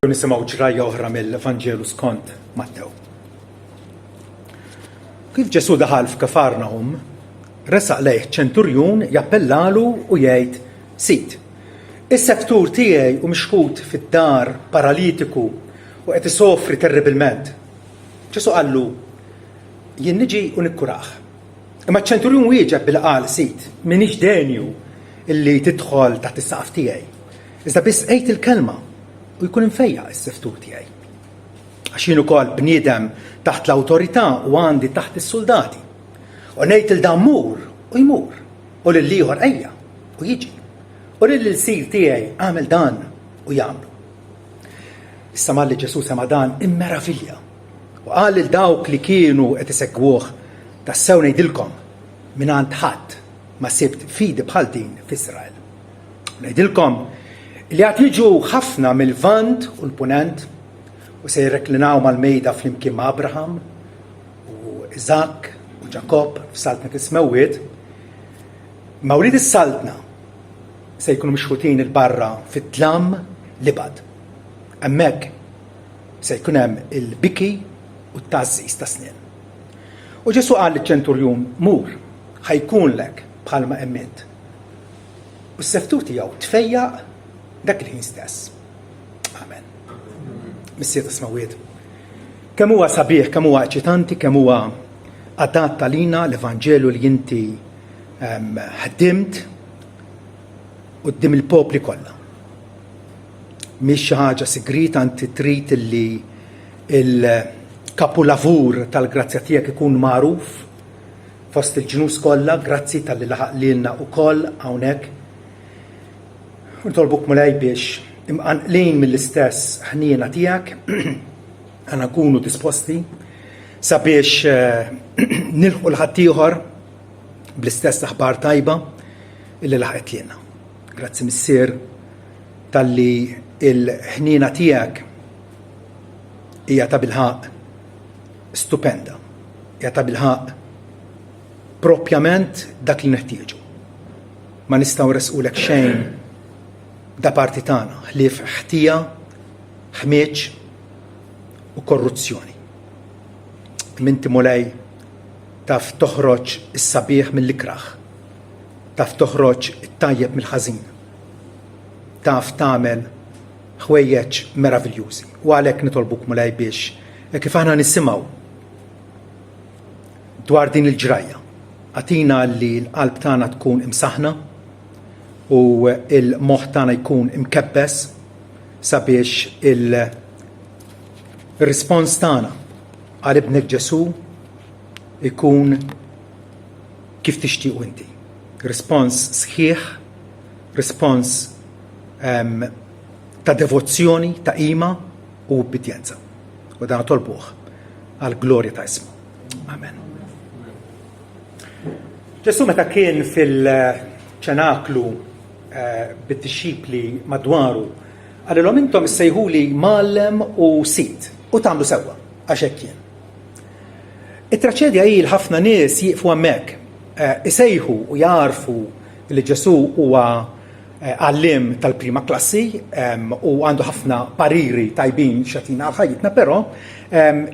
Nisimgħu ġrajja oħra mill-Evanġelu skont Mattew. Kif Ġesu daħal f'Kafarnahum, resaq lejh ċenturjun jappellalu u jgħid: Sit, is-seftur tiegħi u mixħud fid-dar paralitiku u qed isofri terribilment. Ġesu qallu: jien niġi u nikkurah. Imma ċ-ċenturjun wieġeb bil-qal: Sit, m'iniex denju illi tidħol taħt is-saqaf tiegħi. Iżda biss qgħid il-kelma u jkun infejja s-seftur tiegħi. Għax jien ukoll bniedem taħt l-awtorità u għandi taħt is-soldati. U ngħid il dan mur u jmur, u lil ieħor ejja u jiġi, u lil sir tiegħi għamel dan u jagħmlu. Issa malli Ġesu sema dan immeravilja u qal lil dawk li kienu qed isegwuh: tassew ngħidilkom mingħand ħadd ma sibt fidi bħal din f'Israel. Ngħidilkom li għad jiġu ħafna mill-Vant u l-Punent u se jirreklinaw mal-mejda flimkien ma' Abraham u Iżak u Ġakob f'saltna tismewwiet, ma' wlied is-saltna se jkunu mixħutin il-barra fit-tlam libad. Hemmhekk se jkun hemm il-biki u t-tażżiż ta' snien. U Ġesu qal liċ-ċenturjun: mur, ħajkunlek bħalma emmint. U s-seftur tiegħu tfejjaq dak il-ħin stess. Amen. Missier tismawwiet. Kemm huwa sabiħ, kemm huwa eċitanti, kemm huwa adatt għalina l-Evanġelu li inti ħaddimt quddiem il-popli kollha. Mhix xi ħaġa sigrita inti trid illi il-kapulavur tal-grazzja tiegħek ikun magħruf fost il-ġnus kollha, grazzi tal-li laħaq lilna wkoll hawnhekk. Nitolbuk mulej biex imqanqlin mill-istess ħniena tiegħek għandna nkunu disposti sabiex nilħqu l-ħadd ieħor bl-istess aħbar tajba illi laħqet lilna. Grazzi missier talli il-ħniena tiegħek hija ta' bilħaq stupenda, hija ta' bilħaq propjament dak li neħtieġu. Ma nistgħu nresqulek xejn da parti tagħna ħlief ħtija, ħmieġ u korruzzjoni. Minti mulej taf toħroġ is-sabiħ mill-ikraħ, taf toħroġ it-tajjeb mill-ħażin, taf tagħmel ħwejjeġ meraviljużi. U għalhekk nitolbuk mulej biex kif aħna nisimgħu dwar din il-ġrajja, għatina li l-qalb tagħna tkun imsaħna u il-moħħ tagħna jkun imkebbes sabiex il-rispons tagħna għal ibnek Ġesu ikun kif tixtiequ inti. Rispons sħiħ, rispons ta' devozzjoni, ta' qima u obbedjenza. U dan tolbuh għal glorja ta' ismu. Amen. Ġesu meta kien fil-ċenaklu bid-dixxipli madwaru għalilhom intom issejħuli Mgħallem u Sit u tagħmlu sewwa għax hekk kien. It-traċedja hi ħafna nies jieqfu hemmhekk isejħu u jarfu li Ġesu huwa għallim tal-prima klassi u għandu ħafna pariri tajbin xatina għal ħajjitna, però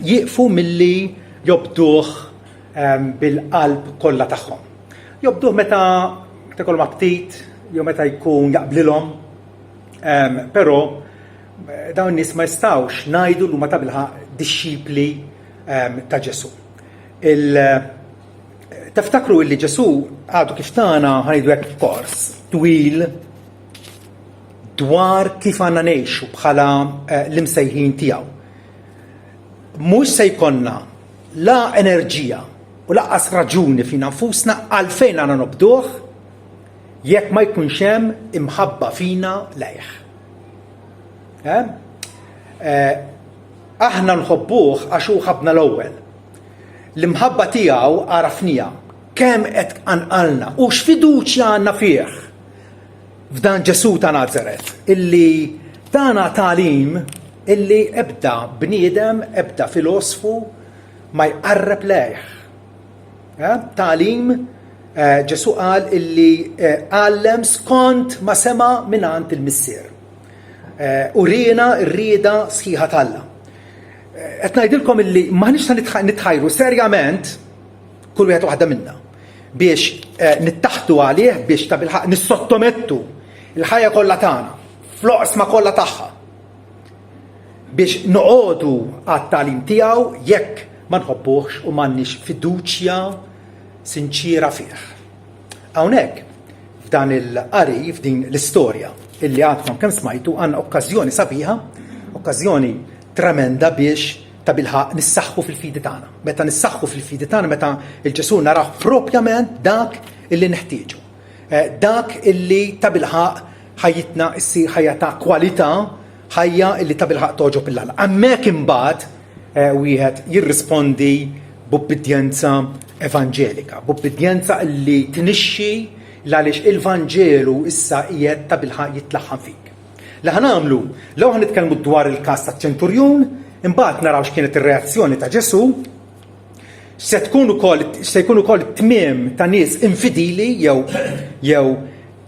jieqfu milli jobduh bil-qalb kollha tagħhom. Jobduh meta ikollhom aptit, jew meta jkun jaqblilhom, però dawn nies ma jistgħux ngħidu li huma ta' bilħaq dixxipli ta' Ġesu. Tiftakru li Ġesu għadu kif tagħna ħanejdu hekk kors twil dwar kif għandna ngħixu bħala l-imsejħin tiegħu. Mhux se jkollna la enerġija u laqqas raġuni fina nfusna għalfejn għandna nobduh jekk ma jkunx hemm imħabba fina lejh. Aħna nħobbuh għax hu ħabna l-ewwel. L-imħabba tiegħu għarafnija kemm qed anqalna u x'fiduċja għandna fih f'dan Ġesu ta' Nażaret illi tagħna tagħlim illi ebda bniedem, ebda filosfu ma jqarreb lejh. Tagħlim Ġesu qal illi għallem skont ma sema mingħand il-missier. urina rrieda sħiħa tal-Alla. Qed ngħidilkom illi m'aħniex nitħajru serjament kull wieħed waħda minnha biex nittaħtu għalih biex ta' bilħaq nissottomettu il-ħajja kollha tagħna fl-oqsma kollha tagħha biex noqogħdu għat-tagħlim tiegħu jekk ma nħobbuhx u m'għandniex fiduċja sinċira fih. Hawnhekk f'dan il-qari f'din l-istorja illi għadkom kemm smajtu għandna okkażjoni sabiħa, okkażjoni tremenda biex ta' bilħaq nissaħħu fil-fidi tagħna. Meta nissaħħu fil-fidi tagħna, meta il-Ġesu naraw propjament dak illi neħtieġu. Dak illi ta' bilħaq ħajjitna issir ħajja ta' kwalità, ħajja illi ta' bilħaq toġob il-Alla. Hemmhekk imbagħad wieħed jirrispondi b'ubbidjenza evanġelika, b'ubbidjenza illi tinixxi għaliex il-Vanġelu issa qiegħed ta' bilħaq jitlaħħam fik. Li ħanamlu, law ħanitkellmu dwar il-każ taċ-ċenturjun, imbagħad naraw x'kienet ir-reazzjoni ta' Ġesu, se jkun ukoll tmiem ta' nies infidili jew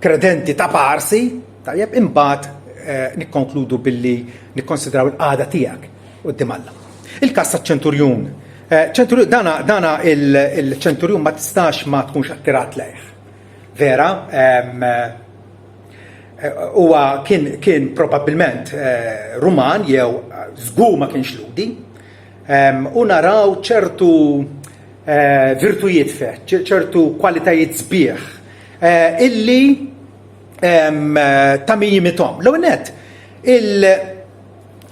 kredenti ta' parsi, tajjeb imbagħad nikkonkludu billi nikkonsidraw il-qagħda tiegħek quddiem Alla. Il-każ taċ-ċenturjun. Dana il-ċenturjun ma tistax ma tkunx attirat lejh. Vera, huwa kien probabbilment Ruman jew żgur ma kienx Ludi, u naraw ċertu virtujiet fih, ċertu kwalitajiet sbieħ illi ta' min jimithom. L-ewwel nett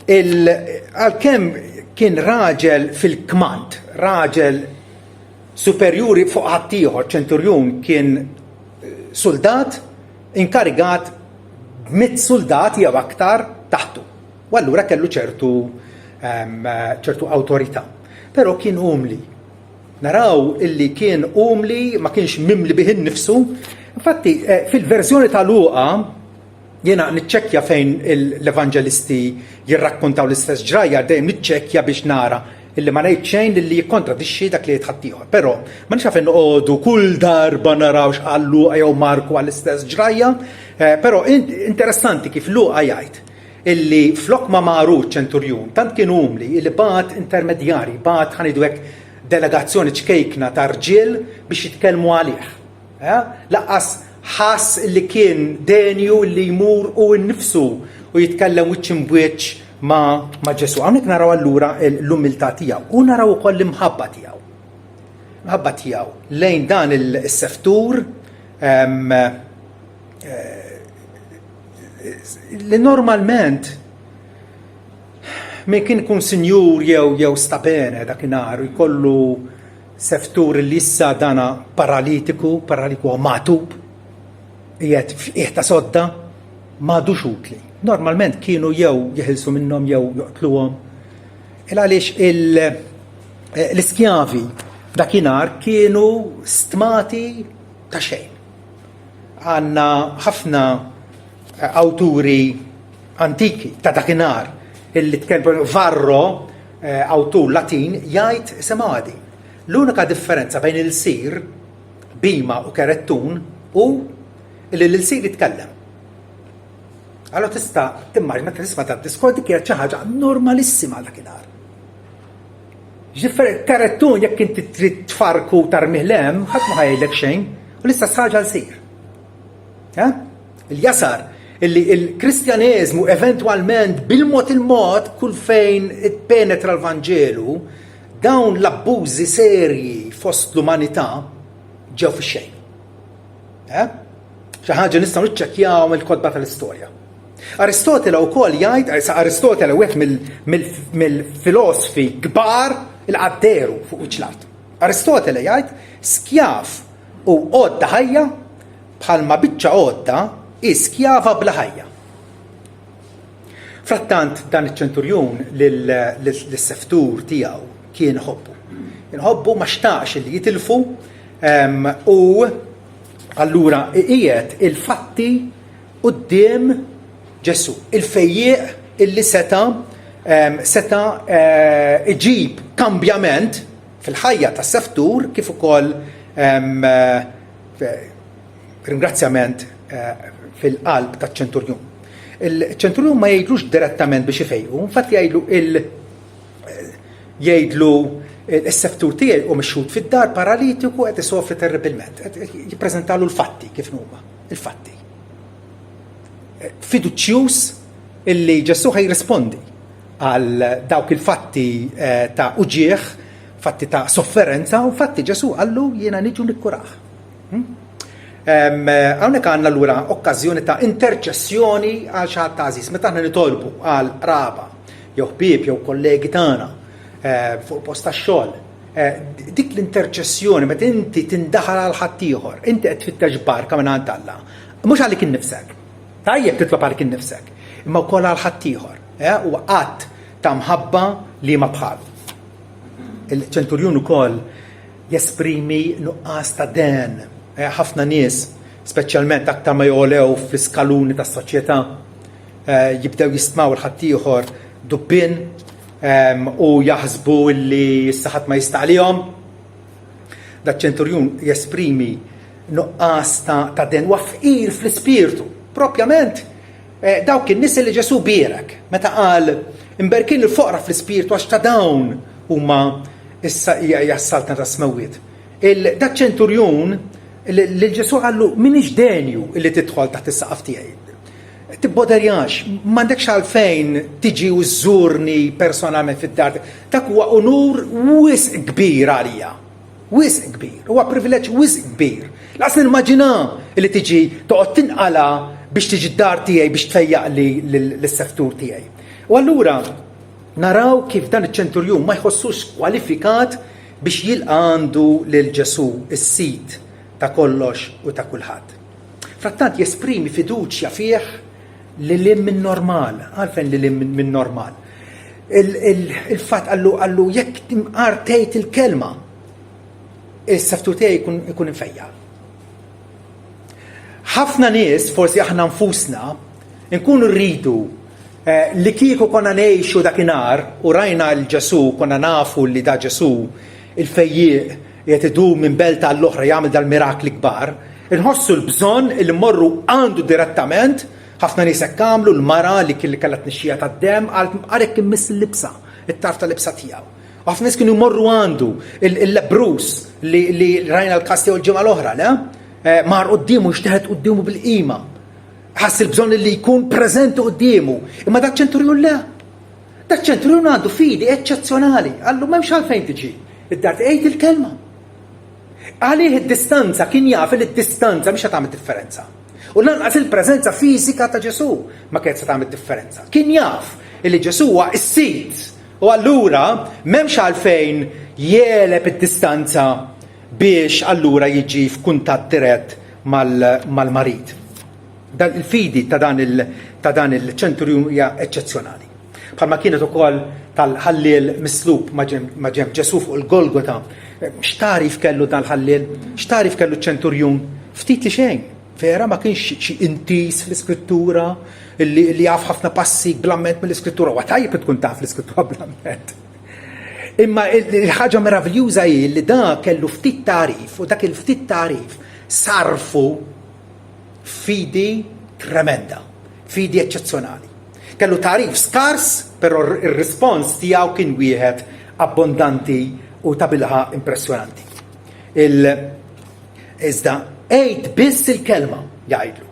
għalkemm kien raġel fil-kmand, raġel superjuri fuq ħaddieħor, ċenturjun kien soldat inkarigat b'100 soldat jew aktar taħtu. U allura kellu ċertu awtorità. Però kien umli. Naraw illi kien umli, ma kienx mimli bih innifsu. Infatti fil-verżjoni ta' Luqa jiena niċċekkja fejn l-evanġelisti jirrakkontaw l-istess ġrajja dejjem niċċekkja biex nara illi ma ngħid xejn illi jikkontradixxi dak li jitħadd ieħor. Però ma nix fejn noqogħdu kull darba naraw x'qal Luqa jew Marku għall-istess ġrajja, però interessanti kif Luqa jgħid illi flok ma marut ċenturjun, tant kien umli illi bagħat intermedjari, bagħat ħanidu hekk delegazzjoni ċkejkna ta' rġiel biex jitkellmu għalih. Laqqas ħass li kien denju li jmur u nnifsu u jitkellem wiċċ imbueċ ma' Ġesu. Hawnhekk naraw allura l-umiltà tiegħu u naraw ukoll l-imħabba tiegħu. Imħabba tiegħu lejn dan is-seftur li normalment min kien ikun sinjur jew stapene dakinhar jkollu seftur li issa dana paralitiku matub qiegħed f'qiegħ ta' sodda m'għadux utli. Normalment kienu jew jeħilsu minnhom jew joqtluhom. Għaliex l-iskjavi dakinhar kienu stmati ta' xejn. Għandna ħafna awturi antiki ta' dakinhar illi tkellmu Varro, awtur Latin, jgħid semadi. L-unika differenza bejn il-sir, bima u kerettun u illi l-sir jitkellem. Allora tista' timmaġina meta tisma' tad-diskor dik hija xi ħaġa normalissima dakinhar. Ġifieri kerettun jekk inti trid tfarku tarmih lem, ħadd ma ħajjlek xejn, u l-istess ħaġa l-sir. Il-jasar illi il-Kristjaneżmu eventwalment bil-mod il-mod kull fejn penetra l-Vanġelu dawn l-abbużi serji fost l-umanità ġew fix-xejn. Xi ħaġa nistgħu niċċekkjaw mill-kodba tal-istorja. Aristotele wkoll jgħid, Aristotele wieħed mill-filosofi kbar il-qadderu fuq wiċċ-l-art. Aristotele jgħid skjaf u għodda ħajja bħalma biċċa għodda skjava bla ħajja. Frattant dan iċ-ċenturjun lis-seftur tiegħu kien ħobbu. Inħobbu ma xtaqx li jitilfu u allura qiegħed il-fatti quddiem Ġesu. Il-fejjieq illi seta iġib kambjament fil-ħajja tas-seftur kif ukoll ringrazzjament fil-qalb taċ-ċenturjun. il-ċenturjon ma jgħidlux direttament biex ifejqu, infatti jgħidlu il-seftur tiegħi u mixxud fid-dar paralitiku qed isofri terribilment. Jippreżentalu l-fatti kif huma, il-fatti. Fiduċjuż illi Ġesu ħajrispondi għal dawk il-fatti ta' uġieħ, fatti ta' sofferenza u fatti Ġesu għallu jiena niġu nikkuraħ. Hawnhekk għandna allura okkażjoni ta' interċessjoni għal xi ħadd ta' għażiż. Meta aħna nitolbu għal qraba jew ħbieb jew kollegi tagħna fuq post tax-xogħol, dik l-interċessjoni meta inti tindaħal għal ħadd ieħor, inti qed tfittex barka mingħand Alla, mhux għalik innifsek. Tajjeb titlob għalik innifsek, imma wkoll għal ħadd ieħor, u qatt ta' mħabba li ma bħal. Il-ċenturjun ukoll jesprimi nuqqas ta' den. Ħafna nies, speċjalment aktar ma jolew fl-iskaluni tas-soċjetà, jibdew jistmaw il-ħadd ieħor dubbin u jaħsbu li s-saħat ma jistaqlihom. Dak ċenturjun jesprimi nuqqas ta' den u fqir fl-ispirtu. Propjament dawk in-nies li Ġesu bierek meta qal imberkin il-foqra fl-ispirtu għax ta' dawn huma issa jassaltna ta' smewwiet. Dak ċenturjun li Ġesu għallu minix denju illi tidħol taħt is-saqaf tiegħi. Tibboderjax, m'għandekx għalfejn tiġi u żżurni personalment fid-dar. Dak huwa unur wisq kbir għalija. Wisq kbir, huwa privileġġ wisq kbir. Laqas nimmaġina li tiġi toqgħod tinqala biex tiġi d-dar tiegħi biex tfejjaq li l-seftur tiegħi. U allura naraw kif dan iċ-ċenturjun ma jħossux kwalifikat biex jilqandu lil Ġesu is-sit ta' kollox u ta' kulħadd. Frattant jesprimi fiduċja fih li lim minn normal, għalfejn li lim minn normal. Il-fatt għallu jekk timqar tgħid il-kelma, is-seftur tiegħi jkun infejjaq. Ħafna nies, forsi aħna nfusna, nkunu rridu li kieku konna ngħixu dakinhar u rajna l-Ġesu, konna nafu li da Ġesu il-fejjieq qed idum minn belta għall-oħra jagħmel dal-mirakli kbar, inħossu l-bżonn li mmorru għandu direttament, ħafna nies hekk għamlu l-mara li kellha tnixxija tad-demm għalhekk immiss il-libsa, it-tarf tal-libsa tiegħu. Ħafna nies kienu jmorru għandu il-lebrus li rajna l-każ tiegħu l-ġimgħa l-oħra, le? Mar quddiemu jixteħed quddiemu bil-qima. Ħass il-bżonn li jkun preżenti quddiemu. Imma dak ċenturjun le. Dak ċenturjun għandu fidi eċċezzjonali. Għallu m'hemmx għalfejn tiġi. Id-dar tgħid il-kelma. Għalih id-distanza kien jaf li d-distanza mhix tagħmel differenza. U lanqas il-preżenza fiżika ta' Ġesu ma kienx tagħmel differenza. Kien jaf li Ġesu huwa s-sit. U allura m'hemmx għalfejn jeleb id-distanza biex allura jiġi f'kuntatt dirett mal-marid. Dan il-fidi ta' dan il-ċenturjun hija eċċezzjonali. Bħalma kienet ukoll tal-ħalliel mislub ma ġem Ġesu fuq il-Golgota. X'tarif kellu dan il-ħalliel? X'tarif kellu ċ-ċenturjun? Ftit li xejn. Vera ma kienx xi intis fl-iskrittura li jaf ħafna passi blamment mill-iskrittura. Wa tajjeb tkun taf l-iskrittura blamment. Imma il-ħaġa meraviljuża hi li da kellu ftit tarif u dak il-ftit tarif sarfu fidi tremenda, fidi eċċezzjonali. Kellu tarif skars, però ir-rispons tiegħu kien wieħed abbondanti u ta' bilħa impressjonanti. Iżda għid biss il-kelma jgħidlu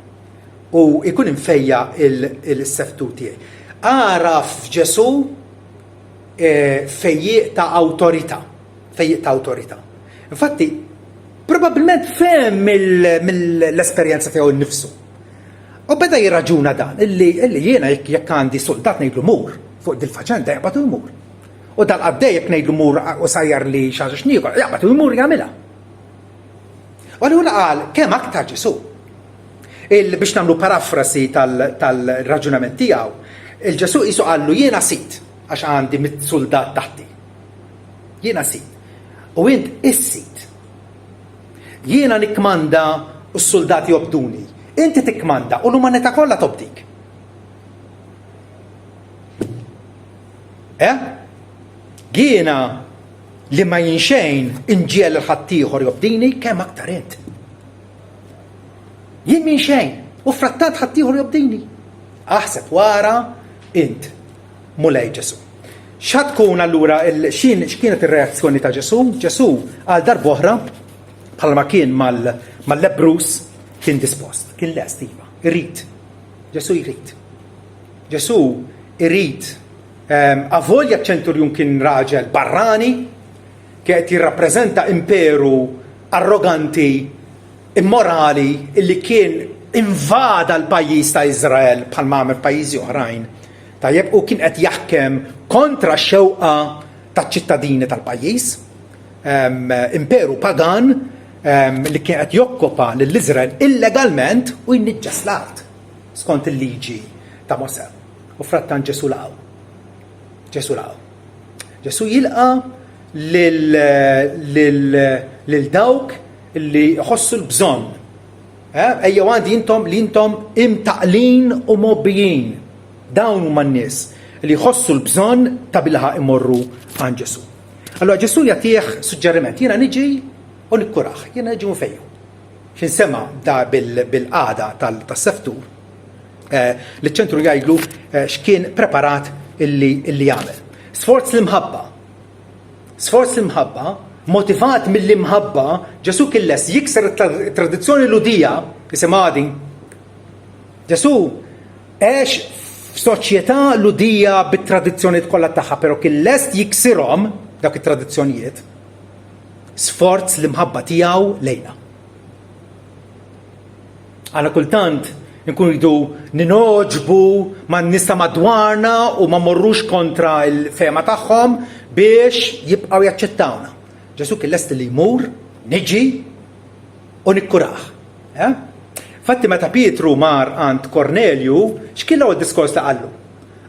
u jkun infejja il-seftur tiegħi. Għaraf Ġesu fejjieq ta' awtorità. Infatti, probabbilment fehem mill-esperjenza tiegħu nnifsu. U beda jirraġuna dan, illi jiena jekk għandi soldat ngħidlu mur fuq dil-faċenda jaqbatu jmur. U dal-qaddej jekk ngħidlu mur u sajjar li xi ħaġa x'nieqol, jaqbatu jmur jagħmilha. U allura qal kemm aktar Ġesu. Biex nagħmlu parafrasi tal-raġunament tiegħu, il-Ġesu qisu qallu jiena sit għax għandi mit-soldat taħti. Jiena sit. U int is-sit. Jiena nikkmanda u s-soldati jobduni. Inti tikkmanda u l-umanità kollha tobdik. Jiena li ma jinxejn inġiel il-ħadd ieħor jobdini kemm aktar int. Jien min xejn u frattant ħadd ieħor jobdini. aħseb wara int mulej Ġesu. X'tkun allura x'kienet ir-reazzjoni ta' Ġesu? Ġesu għal darba oħra bħalma kien mal-lebrus kien dispost, kien lest iva, irrid. Ġesu jrid. Ġesu irrid avolja ċenturjun kien raġel barrani kien jirrappreżenta imperu arroganti, immorali, illi kien invada l-pajjiż ta' Iżrael bħalma għamel pajjiżi oħrajn. Tajjeb, u kien qed jaħkem kontra x-xewqa taċ-ċittadini tal-pajjiż, imperu pagan li kien qed jokkupa lill-Iżrael illegalment u jniġġes l-art skont il-liġi ta' Mosè. U frattant Ġesu laqgħu. Ġesu jilqa' lil dawk li jħossu l-bżonn. Ejjew għandi li intom imtaqlin u mobbijin. Dawn huma n-nies li jħossu l-bżonn ta' bilħaq imorru għand Ġesu. Allura Ġesu jagħtih suġġeriment, jiena niġi u nikkuraħ, jiena niġi mfejju. X'insema da bil-qagħda tas-seftur li ċ-ċentru jgħidlu x'kien preparat illi jagħmel. Sforz l-imħabba, motivat mill-imħabba, Ġesu kien lest jikser it-tradizzjoni ludija isimha għadi. Ġesu għex f'soċjetà ludija bit-tradizzjonijiet kollha tagħha, però kien lest jiksirhom dak it-tradizzjonijiet. Sforz l-imħabba tiegħu lejna. Għana kultant nkunu jridu ninoġbu man-nies ta' madwarna u ma morrux kontra l-fehma tagħhom biex jibqgħu jaċċettawna. Ġesu kien lest li jmur, niġi u nikkuraħ. Fatti meta Pietru mar għand Kornelju, x'kien l-ewwel diskors ta' qallu?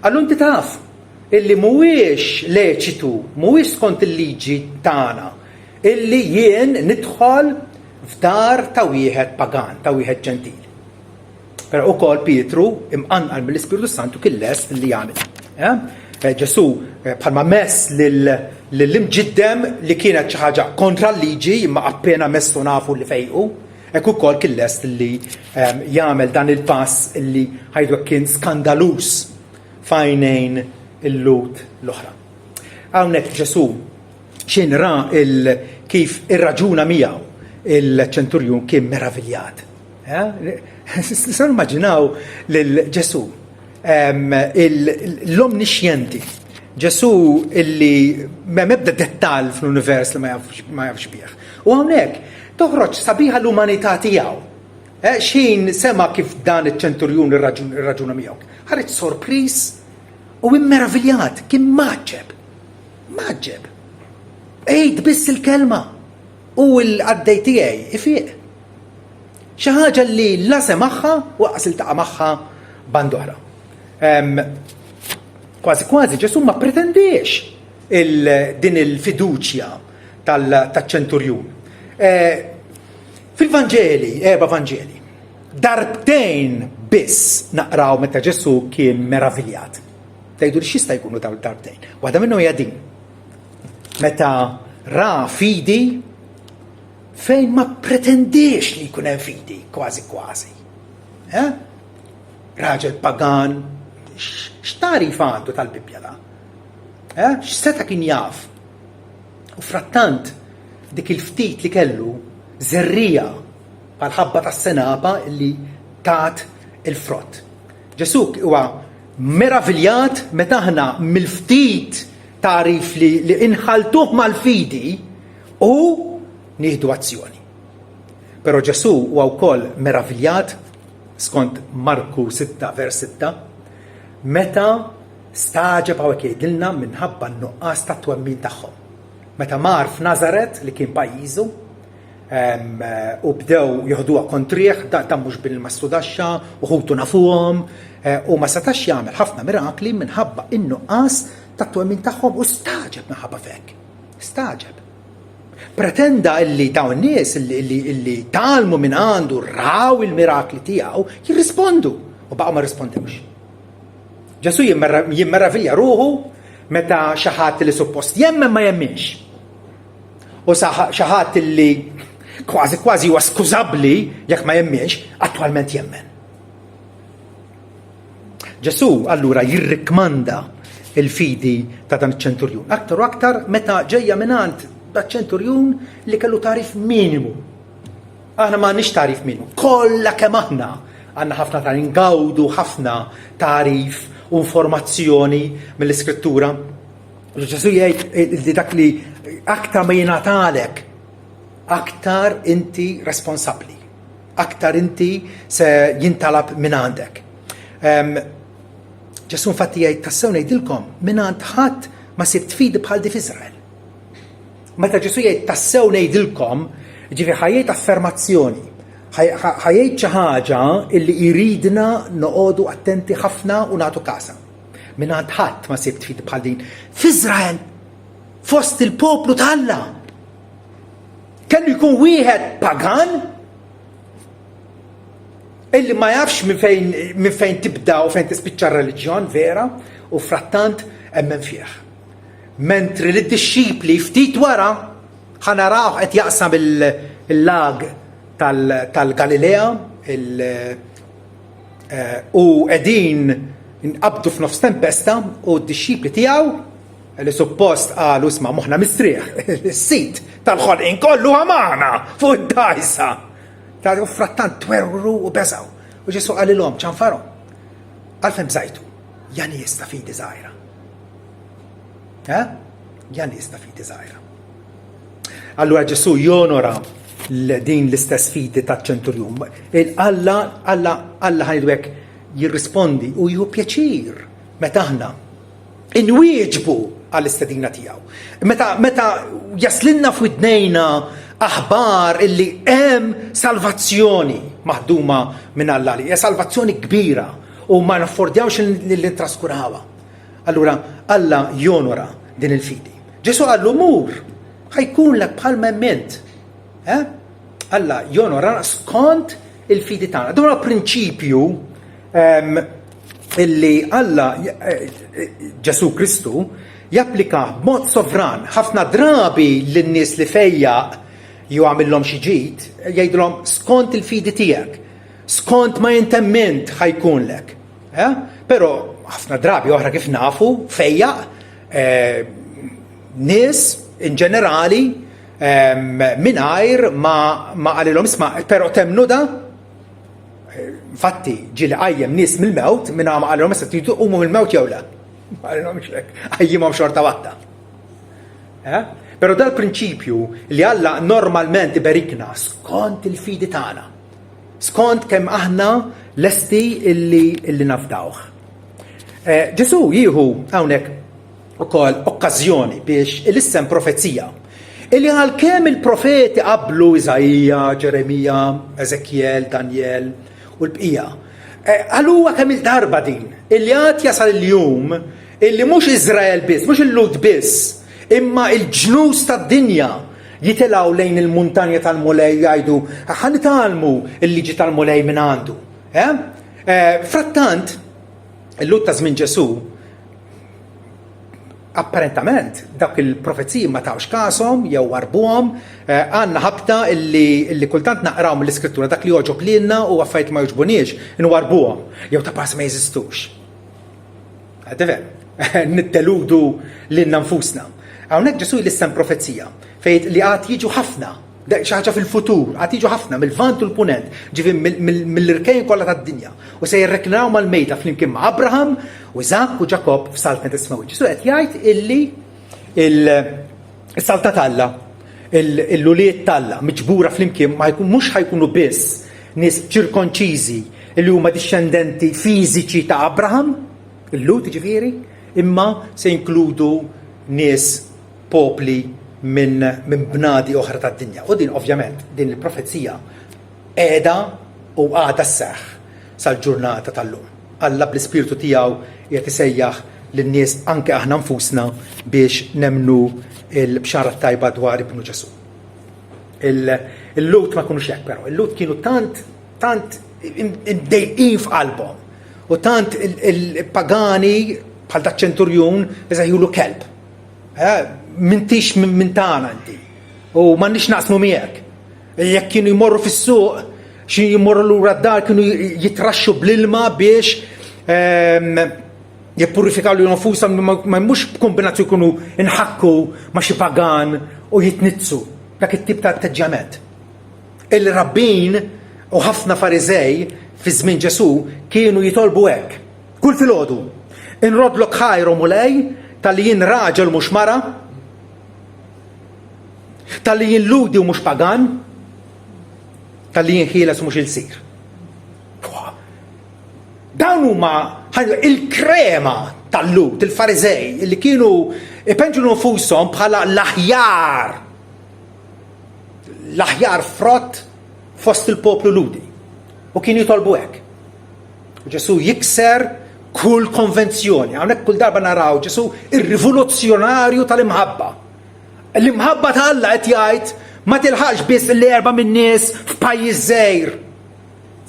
Qallu inti taf illi mhuwiex leċitu, mhuwiex skont il-liġi tagħna, illi jien nidħol f'dar ta' wieħed pagan, ta' wieħed ġentil. Però wkoll Pietru imqanqal mill-Ispiritu Santu kien lest li jagħmel. Ġesu bħalma mess lill-imġiddem li kienet xi ħaġa kontra l-liġi imma appena messu nafu li fejqu. Ekk ukoll kien lest li jagħmel dan il-pass illi ħajdu kien skandalus f'għajnejn il-lut l-oħra. Hawnhekk Ġesu x'inra kif irraġuna miegħu il-ċenturjun kien meraviljat. Nistgħu immaġinaw lil Ġesu l-omnixjenti. Ġesu illi m'ebda dettall fl-univers li ma jafx bih. U hawnhekk toħroġ sabiħa l-umanità tiegħu. Xejn sema kif dan iċ-ċenturjun irraġuna miegħu. Ħareġ sorpriż u immeraviljat, kien maġġeb. Ejd biss il-kelma u l-għaddej tiegħi ifieq. Xi ħaġa li la semaħħa waqas iltaqa' magħha band oħra. Kważi Ġesu ma pretendiex din il-fiduċja tal-ċenturjun. Fil-Vanġeli, Vanġeli, darbtejn biss naqraw meta Ġesu kien meraviljat. Tgħidu li x'jista' jkunu dawn darbtejn. Waħda minnhom hija din. Meta ra fidi fejn ma pretendiex li jkun hemm fidi, kważi. Raġel pagan, x'tarif għandu tal-Bibja da? X'seta kien jaf? U frattant dik il-ftit li kellu żerrija bħal-ħabba tas-senapa li tat il-frott. Ġesu huwa meraviljat meta aħna mill-ftit tarif li inħaltuh mal-fidi u nieħdu azzjoni. Però Ġesu huwa wkoll meraviljat skont Marku 6 vers 6 meta staġeb hawnhekk jgħidilna minħabba n-nuqqas ta' twemmin tagħhom. Meta mar f'Nażaret li kien pajjiżu u bdew joħduha kontrih, dan mhux bil-mastudaxxa u ħutu nafuhom u ma setax jagħmel ħafna mirakli minħabba in-nuqqas ta' twemmin tagħhom u staġeb minħabba f'hekk. Staġeb. Pretenda illi dawn nies illi talmu minn għandu raw il-mirakli tiegħu jirrispondu u baqgħu ma rispondewx. Ġesu jimmeraviglia ruħu meta xi ħadd li suppost jemmen ma jemminx. U xi ħadd li kważi huwa skużabbli jekk ma jemminx, attwalment jemmen. Ġesu allura jirrikmanda il-fidi ta' dan iċ-ċenturjun. Aktar u aktar meta ġejja minant da' ċenturjun li kellu tarif minimu. Aħna ma nix tarif minimu. Kollha kemm aħna għandna ħafna ta' ingawdu ħafna tarif u informazzjoni mill-iskrittura. Ġesu jgħid li dak li aktar ma jingħatalek, aktar inti responsabbli. Aktar inti se jintalab minn għandek. Ġesu infatti jgħid tassew ngħidilkom mingħand ħadd ma sibt fidi bħal di f'Iżrael. Meta Ġesu jgħid tassew ngħidilkom, ġifieri ħajjejt affermazzjoni, ħajjejt xi ħaġa illi jridna noqogħdu attenti ħafna u nagħtu kasha. Mingħand ħadd ma sibt fidi bħal din f'Iżrael fost il-poplu ta' Alla. Kellu jkun wieħed pagan illi ma jafx minn fejn tibda u fejn tispiċċa r-reliġjon vera u frattant emmen fih. Mentri li d-disċipli ftit wara ħanaraw qed jaqsam il-lag tal-Galilea u qegħdin inqabdu f'nofs tempesta u d-disċipli tiegħu li suppost qalu isma' moħħna mistrieħ, is-sit tal-ħolqien kollu ħamana fuq id-dajsa. U frattant twerru u beżaw. U Ġesu qalilhom ċanfarhom. Għalfejn bżajtu, jani jista' fidi żgħira. Jani jista' fidi żgħira. Allura Ġesu jonora din l-istess fidi taċ-ċenturjun. Alla ħajdu hekk jirrispondi u jieħu pjaċir meta aħna inwieġbu għall-istedina tiegħu. Meta jaslinna f'widnejna aħbar illi hemm salvazzjoni maħduma minn Alla li hija salvazzjoni kbira u ma naffordjawx li ntraskurawha. Allura Alla jonora din il-fidi. Ġesu qallu mur ħajkunlek bħal memment. Alla jonora skont il-fidi tagħna. Dan huwa prinċipju illi Alla Ġesu Kristu japplika b'mod sovran ħafna drabi lin-nies li fejjaq jew għamilhom xi ġid, jgħidulhom skont il-fidi tiegħek, skont ma intemmint ħajkunlek. Però ħafna drabi oħra kif nafu fejjaq nies in ġenerali mingħajr ma qalilhom isma' però temnu da. Infatti ġieli qajjem nies mill-mewt mingħajr ma qalilhom issa tridu qumu mill-mewt jew le. Ma qalilhomx hekk, qajjimhom xorta waħda. Però dal-prinċipju li Alla normalment iberikna skont il-fidi tagħna, skont kemm aħna lesti illi nafdawh. Ġesu jieħu hawnhekk ukoll okkażjoni biex il-issem profezija illi għalkemm il-profeti qablu Iżajja, Ġeremija, Eżekjel, Danjel u l-bqija. Għaluha kemm il-darba din illi għad jasal il-jum illi mhux Iżrael biss, mhux il-Lud biss, imma il-ġnus tad-dinja jitilgħu lejn il-muntanja tal-Mulej jgħidu ħanitalmu il-liġi tal-Mulej minn għandu. Frattant, il-Lud ta' żmien Ġesu apparentament dak il-profeziji ma tawx kasom jew warbuhom, għandna ħabta illi kultant naqraw mill-iskrittura dak li joġob lilna u affarijiet ma jogħġbuniex inwarbuhom jew ta' pass ma jeżistux. Nitteludu lilna nfusna. Hawnhekk Ġesu l-issem profezija fejn li għad jiġu ħafna, xi ħaġa fil-futur, għad jiġu ħafna mill-vant u l-punent, ġifi mill-irkejn kollha tad-dinja. U se jirreknaw mal-mejta flimkien ma' Abraham u Iżak u Ġakob f'saltnet ismaw. Ġesu qed jgħid illi is-salta Alla, l-uliet Alla miġbura flimkien mhux ħajkunu biss nies ċirkonċiżi illi huma dixxendenti fiżiċi ta' Abraham, il-Lut ġifieri, imma se jinkludu nies popli minn bnadi oħra tad-dinja. U din ovvjament din il-profezija qiegħda u għadha sseħħ sal-ġurnata tal-lum. Alla bl-ispirtu tiegħu qiegħed isejjaħ lin-nies anke aħna nfusna biex nemnu l-bxara tajba dwar ibnu Ġesu. Il-Lut ma kunux hekk però, il-Lut kienu tant imdejqin f'qalbhom u tant il-pagani bħal dak ċenturjun eżaħjulu kelb. Mintix minn tagħna inti. U m'għandniex naqsmu miegħek. Jekk kienu jmorru fis-suq, xi jmorru lura d-dar kienu jitraxxu bl-ilma biex jippurifikaw li nfushom ma mhux b'kombinazzjoni jkunu inħakku ma' xi pagan u jitnizzu dak it-tip ta' atteġġjament. Il-rabbin u ħafna Fariżej fi żmien Ġesu kienu jitolbu hekk. Kull filgħodu inrodlok ħajrom u lej tal-li jien raġel mhux mara, tal-li jien ludi u mhux pagan, tal-li jien ħieles u mhux il-sir. Dawn huma il-krema tal-lud, il-Fariżej, li kienu ipenġu nfushom bħala l-aħjar frott fost il-poplu ludi. U kienu jitolbu hekk. U Ġesu jikser kull konvenzjoni. Hawnhekk kull darba naraw Ġesu ir-rivoluzzjonarju tal-imħabba. L-imħabba ta' Alla qed jgħid ma tilħaqx biss l-erba' min-nies f'pajjiż żgħir.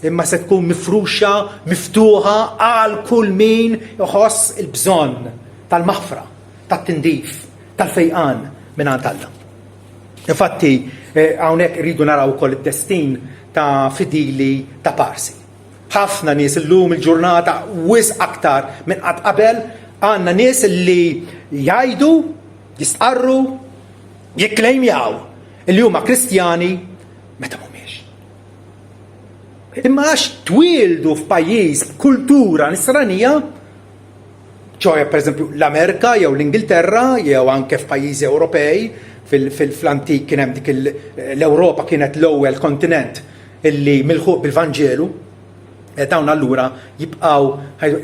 Imma se tkun mifruxa, miftuħa għal kull min joħoss il-bżonn tal-maħfra, tat-tindif, tal-fejqan mingħand Alla. Infatti, hawnhekk iridu naraw ukoll id-destin ta' fidili ta' Parsi. Ħafna nies illum il-ġurnata wisq aktar minn qatt qabel għandna nies li jgħidu, jistqarru, jikklejmjaw li huma Kristjani meta mhumiex. Imma għax twildu f'pajjiż b'kultura nisranija, ċoja pereżempju l-Amerika jew l-Ingilterra jew anke f'pajjiżi Ewropej, fl-antik kien hemm dik l-Ewropa kienet l-ewwel kontinent illi milħuq bil-Vanġelu, dawn allura jibqgħu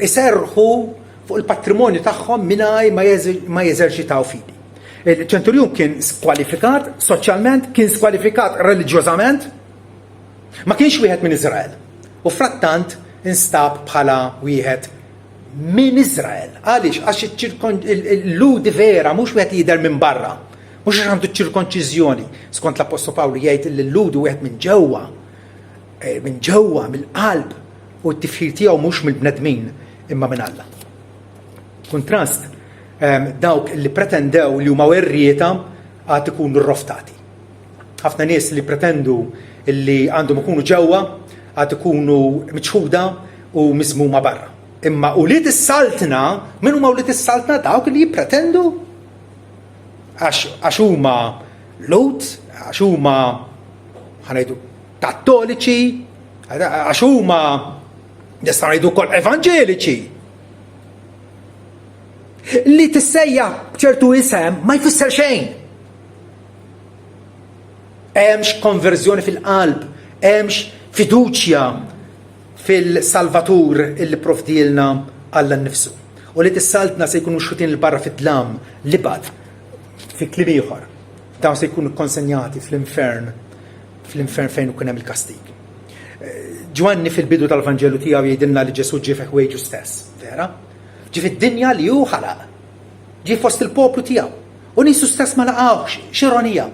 iserħu fuq il-patrimonju tagħhom mingħajr ma jeżerċitaw fidi. Il-ċenturjun kien skwalifikat soċjalment, kien skwalifikat reliġjożament, ma kienx wieħed minn Iżrael. U frattant instab bħala wieħed minn Iżrael. Għaliex għax il-ludi vera mhux wieħed jidher minn barra, mhux għax għandu ċirkonċiżjoni. Skont l-Apostol Pawlu jgħid li l-ludi wieħed minn ġewwa, mill-qalb, u t-tifħir tiegħu mhux mill-bnedmin imma minn Alla. Kontrast, dawk li pretendew li huma werrieta għad ikunu rroftati. Ħafna nies li pretendu li għandhom ikunu ġewwa għad ikunu miċħuda u miżmuma barra. Imma u li tissaltna, min huma u li tissaltna dawk li jippretendu għax huma Lut, għax huma ħanejdu kattoliċi, għax huma nistgħu ngħidu wkoll evanġeliċi. Li tissejja b'ċertu isem ma jfisser xejn. Hemmx konverżjoni fil-qalb, hemmx fiduċja fil-Salvatur illi provdilna Alla nnifsu. U li tissaltna se jkunu xutin l-barra fid-dlam, libad, fi kliem ieħor. Dawn se jkunu konsenjati fl-infern fejn ikun hemm il-kastig. Ġwanni fil-bidu tal-Vanġelu tiegħu jgħidilna li Ġesu ġie fi ħwejġu stess, vera? Ġie fid-dinja li hu ħalaq. Ġie fost il-poplu tiegħu. U nisu stess ma laqgħux, x'ironija.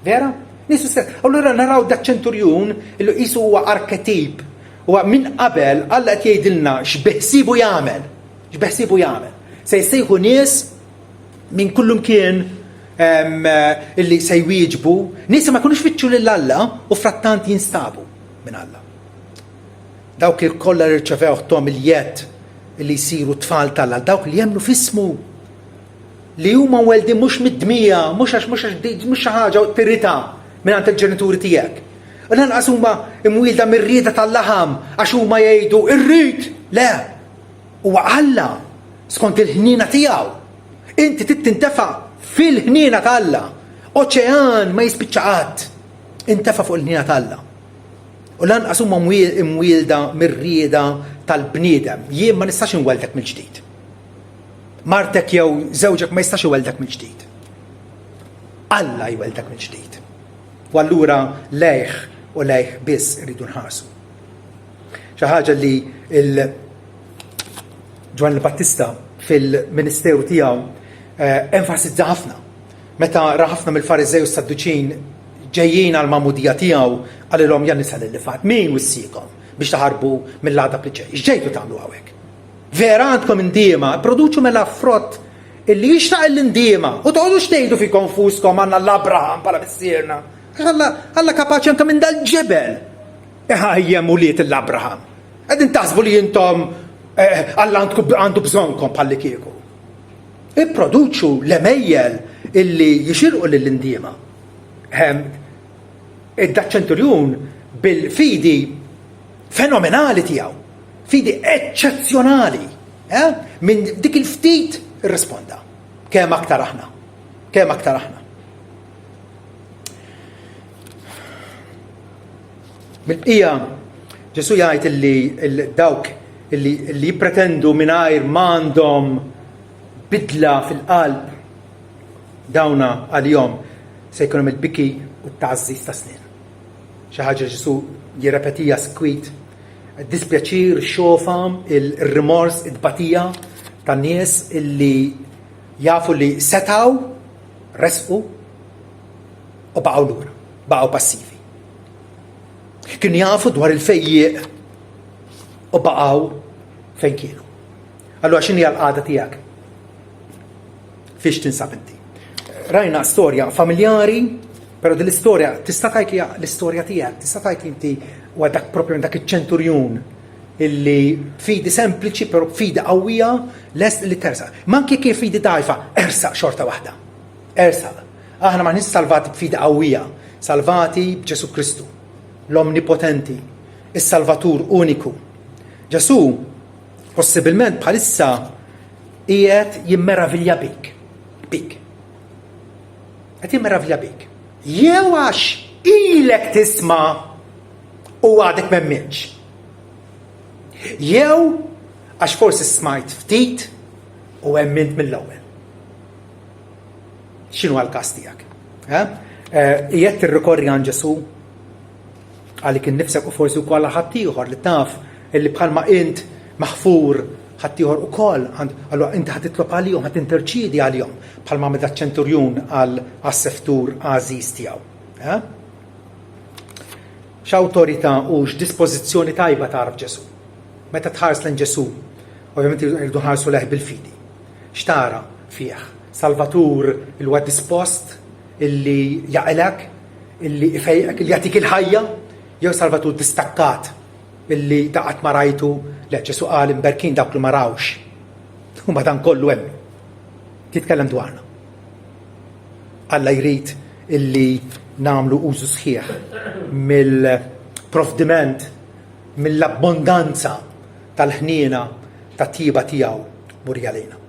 Vera? Nisu stess. Allura naraw dak ċenturjun illi qisu huwa arketip. Huwa minn qabel Alla qed jgħidilna x'beħsibu jagħmel. Se jsejħu nies minn kullum kien illi se jwieġbu, nies ma jkunux fittxu lil Alla u frattant jinstabu minn Alla. Dawk il-kollha li rċevew il-jett li jsiru tfal tal-Alla, dawk li jemmnu f'ismu, li huma weldin mhux mid-dmija, mhux xi ħaġa tirita mingħand il-ġenituri tiegħek. U lanqas huma imwielda mir-rieda tal-laħam għax huma jgħidu irrid, le, huwa Alla skont il-ħniena tiegħu. Inti tittintefa' fil-ħniena tal-Alla. Oċean ma jispiċċa qatt intefa' fuq il-ħniena tal-Alla. U lanqas huma imwielda mir-rieda tal-bniedem. Jien ma nistax inweldek mill-ġdid. Martek jew żewġek ma jistax iweldek mill-ġdid. Alla jweldek mill-ġdid. U allura lejh u lejh biss iridu nħarsu. Xi ħaġa li Ġwanni Battista fil-ministeru tiegħu enfasizza ħafna. Meta ra ħafna mill-Fariżej u s-Sadduċin ġejjin għall-mamudija tiegħu għalilhom jan nisa li fat min wissikom biex taħarbu mill-għada pliċej. X'ġejtu tagħmlu hawnhekk? Vera għandkom indiema, produċu mela frott illi jixtaq l-indiema u toqgħodux tgħidu fi konfuskom għandna l-Abraham bħala missierna. Alla kapaċi anke minn dal-ġebel iħajjem uliet l-Abraham. Qegħdin taħsbu li intom Alla għandu bżonkom bħalli kieku. Ipproduċu l-emejjel illi jixirqu lill-indiema. Id-da ċenturjun bil-fidi fenomenali tiegħu, fidi eċċezzjonali, minn dik il-ftit irrisponda. Kemm aktar aħna. Mill-bqija Ġesu jgħid illi dawk illi jippretendu mingħajr m'għandhom bidla fil-qalb dawna għal-jom se jkunhom il-biki u t-tagħżiż ta' snien. Xi ħaġa Ġesu jirrepetija skwit, id-dispjaċir, xofa, il-rimors, id-batija tan-nies illi jafu li setaw, resqu u baqgħu lura, baqgħu passivi. Kienu jafu dwar il-fejjieq u baqgħu fejn kienu. Allura x'inhi l-qagħda tiegħek? Fiex tinsab inti? Rajna storja familjari, però din l-istorja tista' tgħidli l-istorja tiegħek, tista' tgħidli inti huwa dak propju dak iċ-ċenturjun illi fidi sempliċi però fidi qawwija lest li tersaq. Manki kif fidi dgħajfa, ersaq xorta waħda. Ersaq. Aħna ma salvati b'fidi qawwija, salvati b'Ġesu Kristu, l-omnipotenti, is-Salvatur uniku. Ġesu possibilment bħalissa qiegħed jimmeraviglia bik. Qed jimmeraviglia bik. Jew għax ilek tisma' u għadek m'hemmx. Jew għax forsi smajt ftit u emmint mill-ewwel. X'inhu l-każ tiegħek? Qiegħed tirrikorri għand Ġesu għalik innifsek u forsi wkoll ħadd ieħor li taf illi bħalma int maħfur ħadd ieħor ukoll allura inti ħad titlob għalihom, ħad interċiedi għalihom bħalma meta ċenturjun għas-seftur għażiż tiegħu. X'awtorità u x'dispożizzjoni tajba taraf Ġesu. Meta tħares lejn Ġesu, ovvjament irridu nħarsu leħ bil-fidi. X'tara fih? Salvatur il-huwa dispost illi jaqilek, illi ifejqek, illi jagħtik il-ħajja, jew Salvatur distakkat illi daqat ma rajtu le Ġesu qal imberkin dawk li ma rawx. U madan kollu hemm. Titkellem dwarna. Alla jrid illi nagħmlu użu sħiħ mill-provdiment, mill-abbondanza tal-ħniena tat-tieba tiegħu murja lejna.